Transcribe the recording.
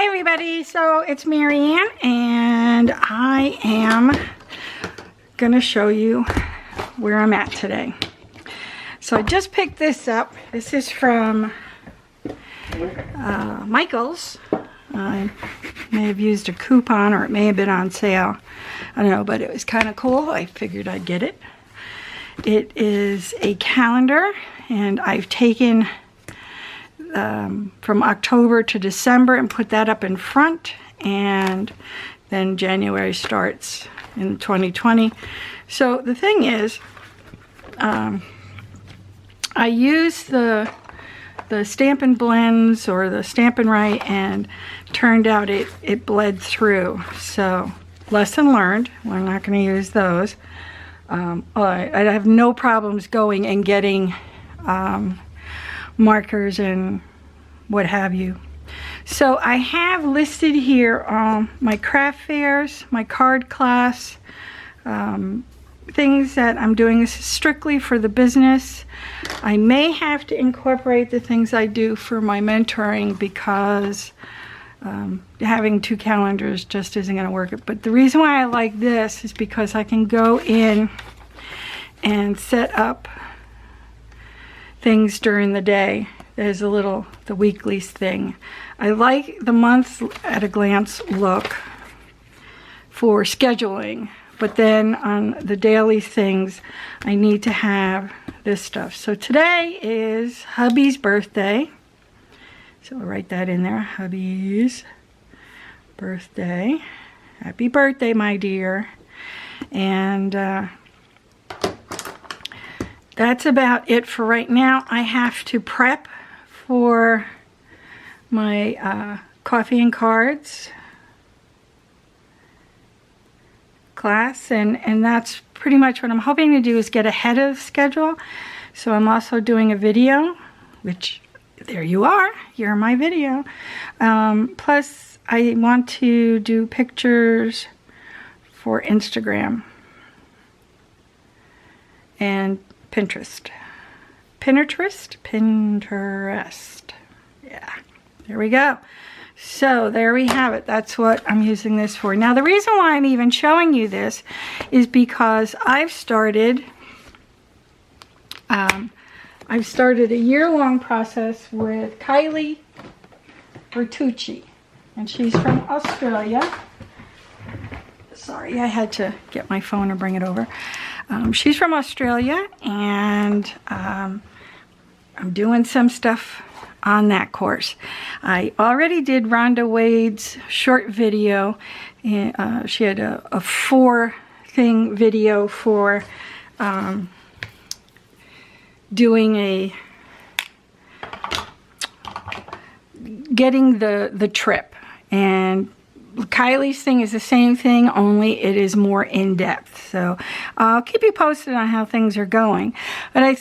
everybody, so it's Marianne and I am gonna show you where I'm at today. So I just picked this up. This is from Michael's. I may have used a coupon or it may have been on sale. I don't know, but it was kind of cool. I figured I'd get it. It is a calendar and I've taken from October to December and put that up in front, and then January starts in 2020. So the thing is, I use the Stampin' Blends or the Stampin' Right, and turned out it bled through. So lesson learned, we're not going to use those. I have no problems going and getting markers and what have you. So I have listed here my craft fairs, my card class, things that I'm doing. This is strictly for the business. I may have to incorporate the things I do for my mentoring because having two calendars just isn't going to work. But the reason why I like this is because I can go in and set up things during the day. There's the weeklies thing. I like the month at a glance look for scheduling, but then on the daily things, I need to have this stuff. So today is hubby's birthday. So I'll write that in there, hubby's birthday. Happy birthday, my dear. And that's about it for right now. I have to prep for my coffee and cards class, and that's pretty much what I'm hoping to do, is get ahead of schedule. So I'm also doing a video, which there you are, you're my video. Plus I want to do pictures for Instagram and Pinterest. Yeah, there we go. So there we have it. That's what I'm using this for. Now the reason why I'm even showing you this is because I've started a year-long process with Kylie Bertucci, and she's from Australia. Sorry, I had to get my phone and bring it over. She's from Australia, and I'm doing some stuff on that course. I already did Rhonda Wade's short video. She had a 4-thing video for doing getting the trip, and Kylie's thing is the same thing, only it is more in-depth. So I'll keep you posted on how things are going. But I